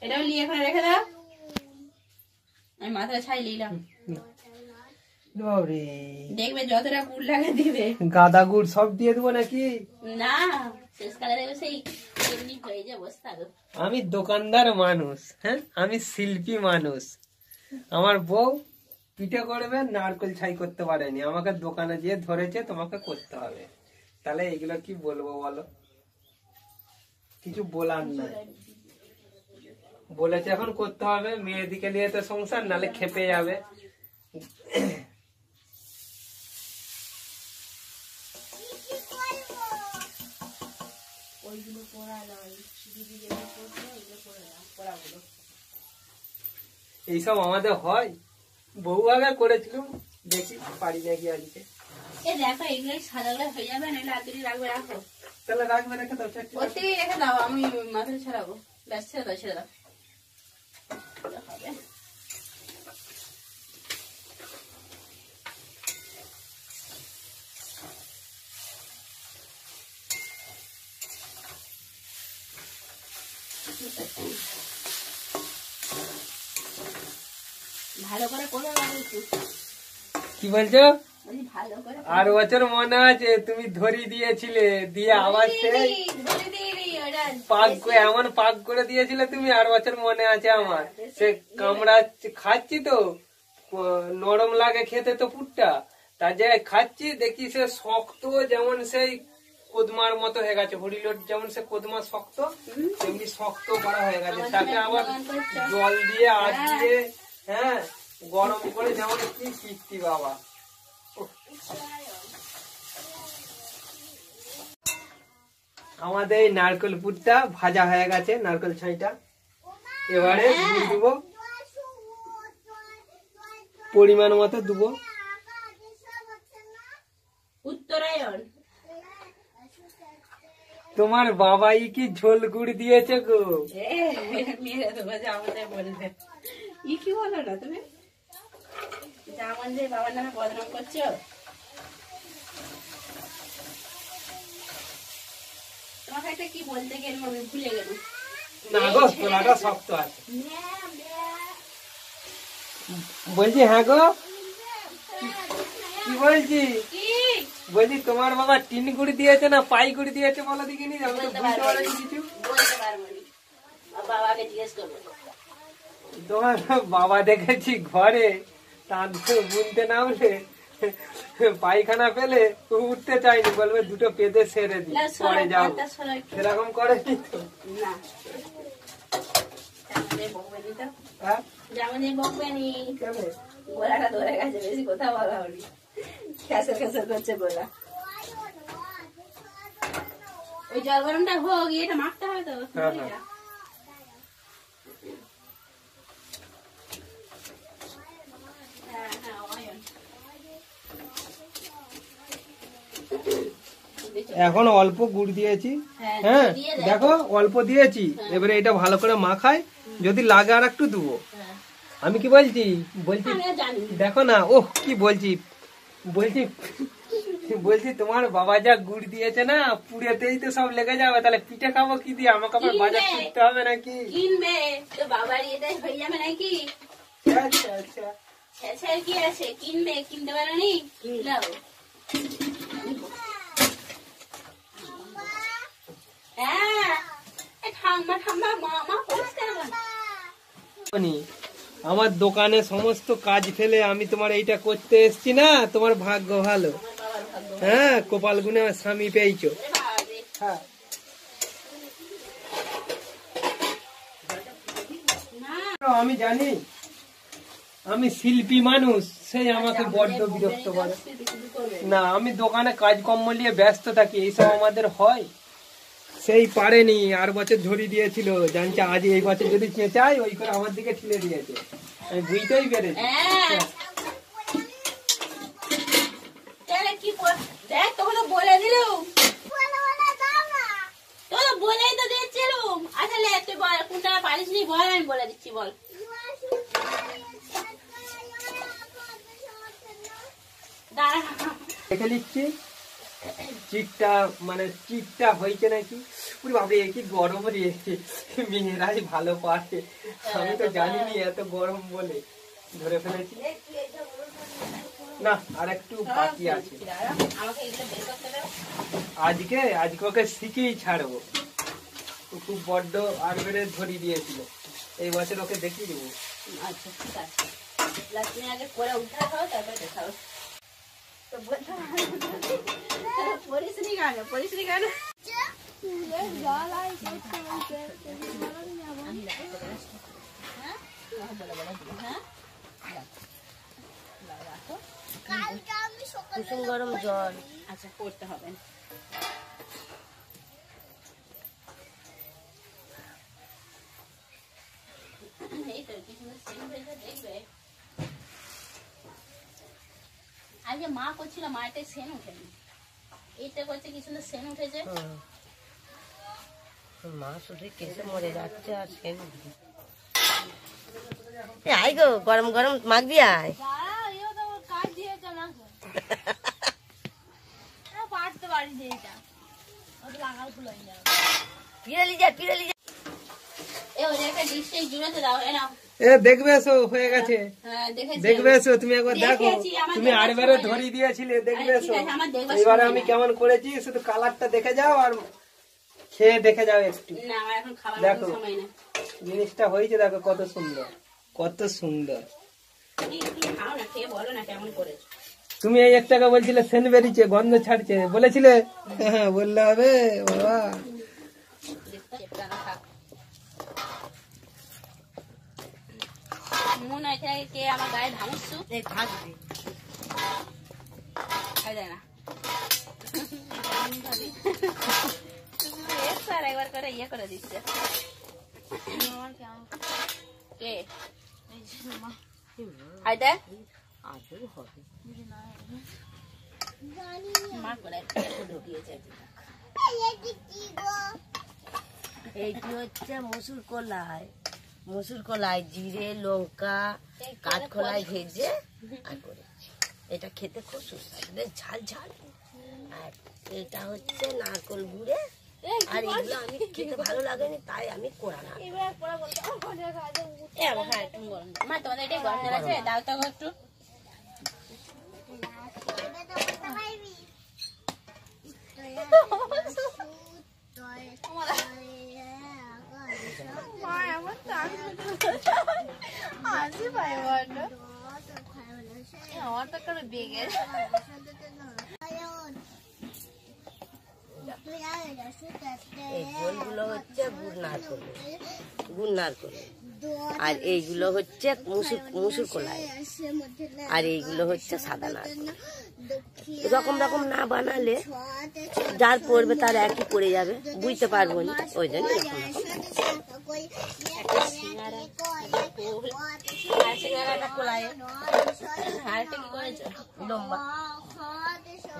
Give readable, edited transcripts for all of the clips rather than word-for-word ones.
এটাও নিয়ে এখানে রেখে দাও। আমি মাথায় ছাই নিলাম। দেখবে যতটা গুড় লাগে দিবে। গাদা গুড় সব দিয়ে দেবো নাকি? না, শেষকালে দেখবে সেই এমনি হয়ে যায় বস্তা। আমি দোকানদার মানুষ, হ্যাঁ, আমি শিল্পী মানুষ। আমার বউ পিঠে করবে, নারকেল ছাই করতে পারেনি, আমাকে দোকানে গিয়ে ধরেছে তোমাকে করতে হবে। তাহলে এগুলো কি বলবো বলো? কিছু বলার নাই, বলেছে এখন করতে হবে। মেয়েদিকে নিয়ে তো সংসার, নালে খেপে যাবে। এইসব আমাদের হয়, বহু আগে করেছিলাম, দেখি পারি নাকি আজকে। দেখো এগুলো সাজাগুলো হয়ে যাবে, নাহলে আজকে রাখবে। রাখো, তাহলে রাখবে, রেখে দাও, ওতেই রেখে দাও। আমি মাথায় ছাড়াবো, ব্যাস ছেড়ে দাও, ছেড়ে দাও। ভালো করে করে কি বলছো? ভালো করে। আর বছর মনে আছে তুমি ধরি দিয়েছিলে, দিয়ে আবার সেই পাক এমন পাক করে দিয়েছিলে তুমি। আর বছর মনে আছে আমার, সে কামড়া খাচ্ছি তো নরম লাগে খেতে তো পুরটা, তার জায়গায় খাচ্ছি দেখি সে শক্ত, যেমন সেই কোদমার মতো হয়ে গেছে। হরিলোট যেমন সে কোদমা শক্ত, তেমনি শক্ত করা হয়ে গেছে। তাকে আবার জল দিয়ে আজ দিয়ে, হ্যাঁ, গরম করে, যেমন কি কীর্তি বাবা। আমাদের এই নারকেল পুরটা ভাজা হয়ে গেছে, নারকেল ছাইটা। এবারে দিয়ে দেবো, পরিমাণ মতো দেবো। উত্তরায়ণ তোমার বাবাই কি ঝোল গুড় দিয়েছে গো? আমাদের বলবে কি বলো না তুমি, যেমন যে বাবার নামে বদনাম করছো। তোমাকে একটা কি বলতে গেলাম, আমি ভুলে গেলাম। না গো, তোলাটা শক্ত আছে। বলছি হ্যাঁ গো, কি বলছি? বলছি তোমার বাবা টিন গুড়ি দিয়েছে না পাই গুড়ি দিয়েছে বলো দেখিনি? আমি তো বুঝতে পারিনি কিছু। বাবাকে জিজ্ঞেস করবো। তোমার বাবা দেখেছি ঘরে তার বুনতে নামলে পায়খানা পেলে উঠতে চাইনি, বলবে দুটো পেদে সেরে দি, পরে যাও। সেরকম করেনি তো? না, যেমন বকবেনি, গোলাটা ধরে গেছে, বেশি কথা বলা হলি, খেসে খেসে করছে গোলা। ওই জল গরমটা হোক, এটা মাখতে হবে তো। এখন অল্প গুড় দিয়েছি, হ্যাঁ দেখো অল্প দিয়েছি। এবারে এটা ভালো করে মাখাই, যদি লাগে আর একটু দেবো। আমি কি বলছি বলছি দেখো না, ওহ কি বলছি বলছি বলছি তোমার বাবা যা গুড় দিয়েছে না, পুড়েতেই তো সব লেগে যাবে। তাহলে পিঠে খাবো কি দিয়ে? আমাকে আবার বাজার করতে হবে নাকি? কিনবে তো বাবার এটাই হয়ে যাবে নাকি? আচ্ছা আচ্ছা, আচ্ছা কি আছে, কিনবে, কিনতে পারো নি, কিনলাও। আমার দোকানে সমস্ত কাজ ফেলে আমি তোমার এইটা করতে এসছি না, তোমার ভাগ্য ভালো। হ্যাঁ, কপাল গুনে আমার স্বামী পেয়েছো। হ্যাঁ, আমি জানি আমি শিল্পী মানুষ, সেই আমাকে বড্ড বিরক্ত করে। না, আমি দোকানে কাজকর্ম নিয়ে ব্যস্ত থাকি, এইসব আমাদের হয়। সেই পারেনি, আর বছর ঝরিয়ে দিয়েছিল, জানছে আজ এই বছর যদি চেঁচাই ওই করে আমার দিকে ঠেলে দিয়েছে। আমি বুঝতেই পেরেছি। বলে দিলুম, বলেই তো দিচ্ছিলুম। আসলে তুই বল, কোনটা পারিস নি বল, আমি বলে দিচ্ছি, বল। দেখে নিচ্ছি, চিটটা মানে চিটটা হয়েছে নাকি। বাবরে কি গরম রে, মেয়েরাই ভালো পারে, আমি তো জানিনি এত গরম বলে ধরে ফেলেছি। না আর একটু বাকি আছে, আজকে ওকে শিখেই ছাড়বো। খুব বড্ড আর বেড়ে ধরিয়ে দিয়েছিল, এই বছর ওকে দেখিয়ে দেবো। আচ্ছা ঠিক আছে, তুমি আগে করে উঠা খাও তারপরে দেখাও। তো পরিশ্রী গান পরিশ্রী গান কুসুম গরম জল। আচ্ছা করতে হবে দেখবে। আজকে মা করছিল, মাটাই সেন উঠেনি, এইটা করছে কি সুন্দর সেন উঠেছে। মা শুধু কেসে মরে যাচ্ছে আর সেন আই গো, গরম গরম মাখবি আয়। দেখবে এসো হয়ে গেছে, দেখবে এসো তুমি একবার দেখো, তুমি আরবারে ধরিয়ে দিয়েছিলে, দেখবে এসো এবারে আমি কেমন করেছি, শুধু কালারটা দেখে যাও আর খেয়ে দেখে যাও একটু। দেখো জিনিসটা হয়েছে, দেখো কত সুন্দর, কত সুন্দর। তুমি এই এক টাকা বলছিলে সেন্ট বেরিয়েছে, গন্ধ ছাড়ছে বলেছিলে, হ্যাঁ বললে হবে বাবা। মনে হয় কে আমার গায়ে ধামুচ্ছু না একবার করে ইয়ে করে দিচ্ছে। কে এইটি হচ্ছে মসুর কলাই, মসুর কলাই জিরে লঙ্কা কাঠখোলায় ভেজে আর করেছি। এটা খেতে খুব সুস্বাদু, ঝাল ঝাল। আর এটা হচ্ছে নারকল গুড়ে, আর এগুলো আমি খেতে ভালো লাগেনি তাই আমি করা না। তোমাদের এটা গরম জল আছে, দাও তো একটু। এই গোলগুলো হচ্ছে গুড় নারকল, আর এইগুলো হচ্ছে মুসুর কলাই, আর এইগুলো হচ্ছে সাদা নারকল। রকম রকম না বানালে যার পড়বে তার একই পড়ে যাবে, বুঝতে পারবো না, ওই জন্য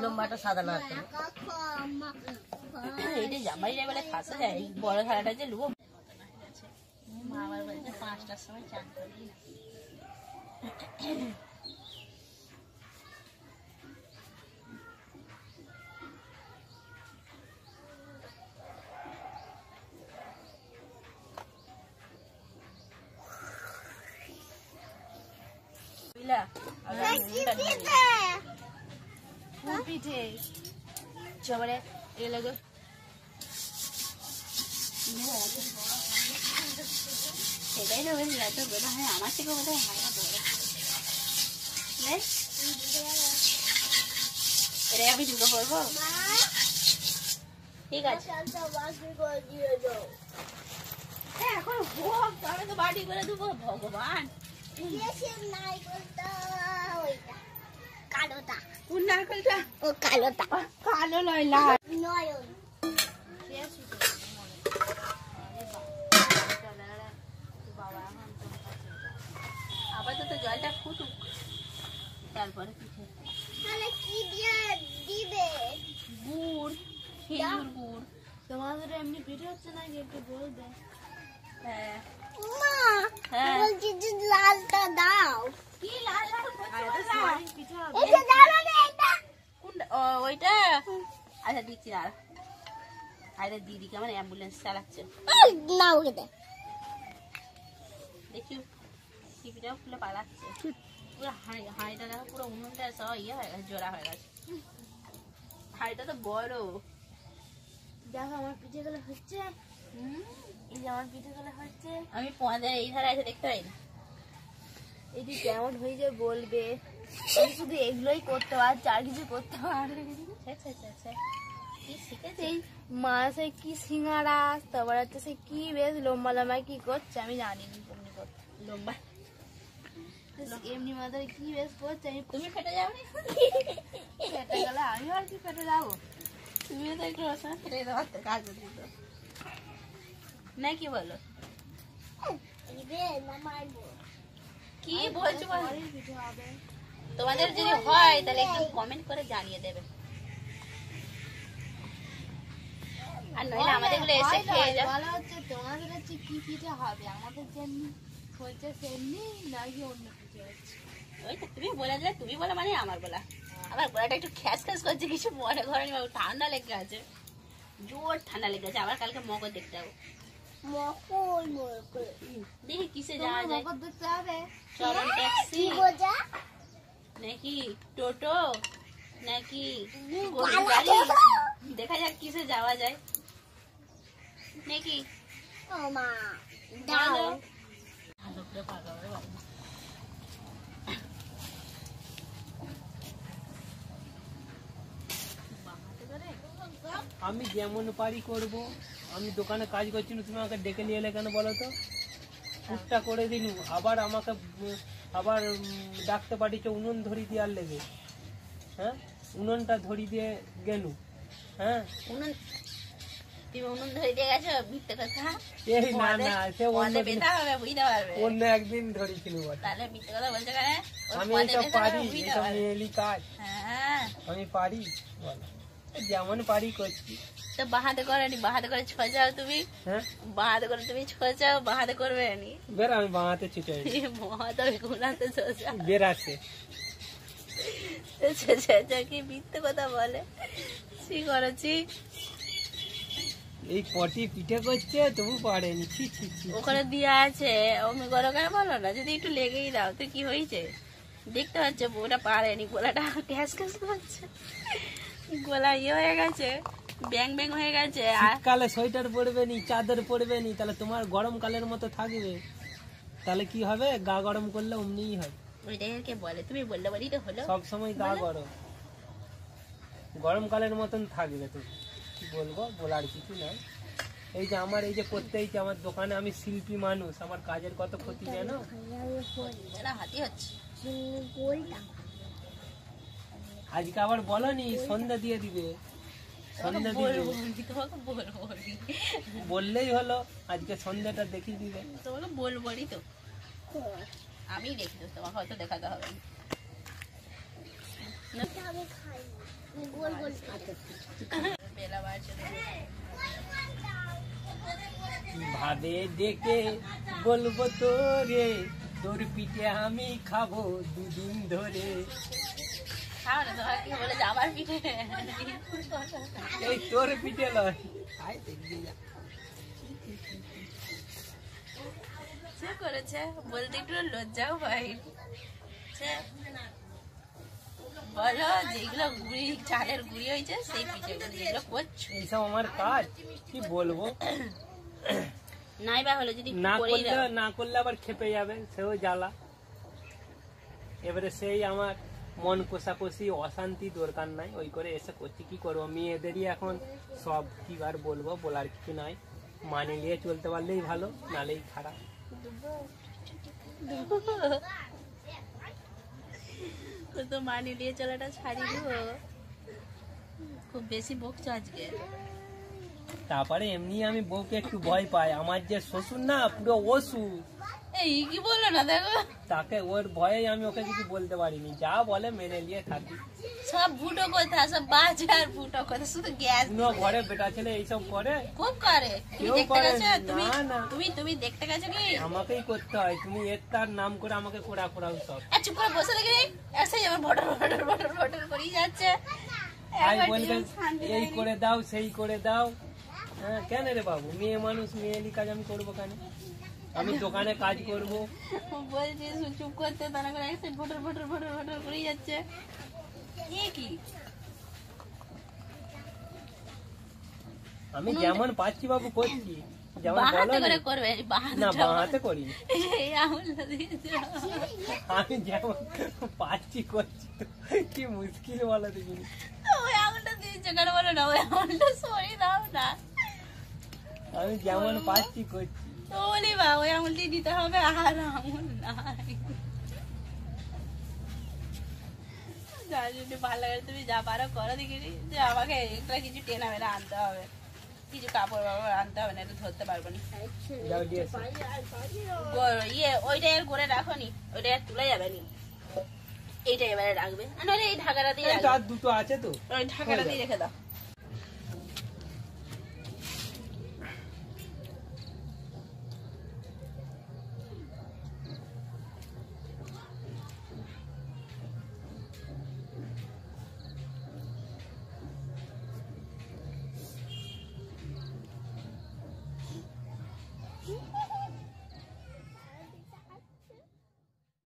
লম্বাটা সাদা নারকল। এটা জামাই যাই বলে খাসা যায়, বড় থালাটা যে লুবো। মা আবার বলছে 5টার সময় চান করি। পিঠে সবারে এলাকা সেটাই তো বেশি এত বেলা হয়, আমার থেকে বোধ হয় হালকা বড়। এটা আমি দুটো করবো, ঠিক আছে এখন ভোগ আমি তো বাটি করে দেবো। ভগবান কালোটা, কোন নারকেলটা? ও কালোটা, কালো নয় লাল। আপাতত জলটা ফুটুক, তারপরে পিঠে কি দিয়ে দিবে? গুড়, খেজুর গুড়। তোমাদের এমনি পিঠে হচ্ছে না, একটু বলবে। হ্যাঁ মা বলছি যে লালটা দাও। কি লাল লাল পিঠে এটা দাও না, এটা কোনটা? ওইটা দিচ্ছি আর আরে দিদিকে আমার অ্যাম্বুলেন্স চালাচ্ছে না ওকে দে দেখি টিভিটাও খুলে পালাচ্ছে পুরো হাঁড়িটা দেখো পুরো উনুনটা সব ইয়ে হয়ে গেছে জোড়া হয়ে গেছে হাঁড়িটা তো বড় দেখো আমার পিঠে গুলো হচ্ছে এই যে আমার পিঠে গুলো হচ্ছে আমি তোমাদের এই ধারে এসে দেখতে পাই না এটি কেমন হয়েছে বলবে আমি শুধু এগুলোই করতে পারছি আর কিছু করতে পারি কি শিখেছি সেই মাছে কি সিঙ্গারা তারপর হচ্ছে সে কি বেশ লম্বা লম্বা কি করছে আমি জানি না তুমি করতে লম্বা এমনি মাথায় কি বেশ করছে আমি তুমি ফেটে যাও ফেটে গেলে আমি আর কি ফেটে যাবো তুমিও তো একটু রসনা ফেটে দেওয়ার তো কাজ দিত না কি বলো কি বলছো বলো? পিঠে হবে তোমাদের যদি হয় তাহলে একটু কমেন্ট করে জানিয়ে দেবে আর নইলে আমাদের গুলো এসে খেয়ে যাও বলা হচ্ছে তোমাদের হচ্ছে কি পিঠে হবে আমাদের যেমনি হচ্ছে সেমনি নাকি অন্য পিঠে হচ্ছে ওই তো তুমি বলে দিলে তুমি বলে মানে আমার বলা আমার গলাটা একটু খ্যাস খ্যাস করছে কিছু মনে করেনি বাবু ঠান্ডা লেগে আছে জোর ঠান্ডা লেগে আছে আবার কালকে মকর দেখতে যাবো দেখি কিসে যাওয়া যায় মকর দেখতে হবে চরণ ট্যাক্সি নাকি টোটো নাকি গরুর গাড়ি দেখা যাক কিসে যাওয়া যায় নাকি বলো। ভালো করে পাকা করে বলো। বামাতে করে? আমি যেমন পারি করব। আমি দোকানে কাজ করছি না, তুমি আমাকে ডেকে নিয়ে এলে কেন বলো তো? পুটটা করে দিন, আবার আমাকে আবার ডাকতে পাঠিয়েছে উনুন ধরি দেওয়ার লেগে। হ্যাঁ, উনুনটা ধরি দিয়ে গেলু। হ্যাঁ, উনুন তুমি উনুন ধরে দিয়ে গেছো মিথ্যে কথা এই না না, সে অন্য পদে বেঁধা হবে বুঝতে পারবে অন্য একদিন ধরেছিল বলে। তাহলে মিথ্যে কথা বলছো কেন আমি এইসব পারি, এইসব মেয়েলি কাজ হ্যাঁ আমি পারি। বলো, যেমন পারি করছি। তো বাহাতে করেনি বাহাতে করে ছোঁচাও তুমি হ্যাঁ, বাহাতে করে তুমি ছোঁচাও বাহাতে করবে নি বের আমি বাঁহাতে ছুটে মহাতে গুনাতে ছোঁচা বের আছে। ছোঁচা কি মিথ্যে কথা বলে কি করেছি এই পটি পিঠে করছে তবু পারেনি। ছি ছি ছি। ওখানে দিয়ে আছে অমনি করো কেন বলো না যদি একটু লেগেই দাও তো কি হয়েছে দেখতে পাচ্ছে ওটা পারেনি গোলাটা ক্যাশ ক্যাশ করছে গোলা ইয়ে হয়ে গেছে ব্যাং ব্যাং হয়ে গেছে আর শীতকালে সোয়েটার পরবে নি, চাদর পরবে নি, তাহলে তোমার গরমকালের মতো থাকবে। তাহলে কি হবে? গা গরম করলে অমনিই হয়। ওইটাকে বলে তুমি বললে বলি তো হলো সব সময় গা গরম, গরমকালের মতন থাকবে। তো কি বলবো, বলার কিছু নাই। এই যে আমার এই যে করতে হয়েছে আমার দোকানে, আমি শিল্পী মানুষ, আমার কাজের কত ক্ষতি জানো? এটা হাতি হচ্ছে আজকে আবার বলনি সন্ধ্যা দিয়ে দিবে, সন্ধ্যা দিয়ে দিবে। তোমাকে বলবো বললেই হলো, আজকে সন্ধ্যাটা দেখিয়ে দিবে। তোমাকে বলবোই তো আমি দেখি তো তোমাকে হয়তো দেখাতে হবে বেলা বাড়ছে ভাবে ডেকে বলবো তোরে, তোর পিঠে আমি খাবো দুদিন ধরে। খাও না তোমার কি বলে যাবার পিঠে এই তোর পিঠে লয়, আয় দেখবি না। সে করেছে বলতে একটু লজ্জাও পাই বলো যেগুলো গুড়ি চালের গুড়ি হয়েছে সেই পিঠে যেগুলো করছো এইসব আমার কাজ, কি বলবো। নাই বা হলো যদি না করলে আবার খেপে যাবে, সেও জ্বালা। এবারে সেই আমার মন কোষাকষি অশান্তি দরকার নাই, ওই করে এসে করছি। কি করবো, মেয়েদেরই এখন সব, কি আর বলবো, বলার কিছু নাই। মানে নিয়ে চলতে পারলেই ভালো, নালেই খারাপ। তো মানি নিয়ে চলাটা ছাড়ি দিব খুব বেশি বকছো আজকে তারপরে এমনি আমি বউকে একটু ভয় পাই। আমার যে শ্বশুর না পুরো অসুর, এই কি বললো না দেখো তাকে ওর ভয়ে আমি ওকে কিছু বলতে পারিনি, যা বলে মেনে নিয়ে থাকি। সব ফুটো কথা সব বাজার ফুটো কথা শুধু গ্যাস কোনো ঘরে বেটা ছেলে এইসব করে? খুব করে তুমি কেউ দেখতে করে গেছো তুমি না, না। তুমি দেখতে গেছো কি আমাকেই করতে হয়। তুমি এর তার নাম করে আমাকে কোড়া কোড়াও সব। চুপ করে বসে দেখে এসে আমার ভটর ভটর ভটর ভটর করেই যাচ্ছে তাই একবার বলবে জীবন শান্তি এই লাগেনি। করে দাও সেই করে দাও। হ্যাঁ কেন রে বাবু, মেয়ে মানুষ, মেয়েলি কাজ আমি করবো কেন? আমি দোকানে কাজ করব। বলছি চুপ করতে, তারা করে একটা ভোটর ভোটর ভোটর ভোটর করেই যাচ্ছে। এ কি আমি যেমন পাচ্ছি বাবু করছি, যেমন বলো বাহাতে না। করে করবে, বাহাতে না বাহাতে করি, এই আঙুলটা দিয়েছে। আমি যেমন পাচ্ছি করছি। তো কি মুশকিল বলো দেখিনি। ওই আঙুলটা দিয়েছে কেন বলো না, ওই আঙুলটা সরিয়ে দাও না। আমি যেমন পাচ্ছি করছি। তো বলি বা ওই আঙুলটি দিতে হবে, আর আঙুল নাই। যা যদি ভালো লাগে তুমি যা পারো করো, দেখিনি যে আমাকে একটা কিছু টেনা মেনা আনতে হবে, কিছু কাপড় বাপড় আনতে হবে, না এটা ধরতে পারবো না। যাও দিয়ে এসো। ইয়ে ওইটা আর করে রাখো নি, ওইটা আর তুলে যাবে নি, এইটা এবারে রাখবে, নাহলে এই ঢাকাটা দিয়ে এই তো রাখবে, আর দুটো আছে তো। ওই ঢাকাটা দিয়ে রেখে দাও।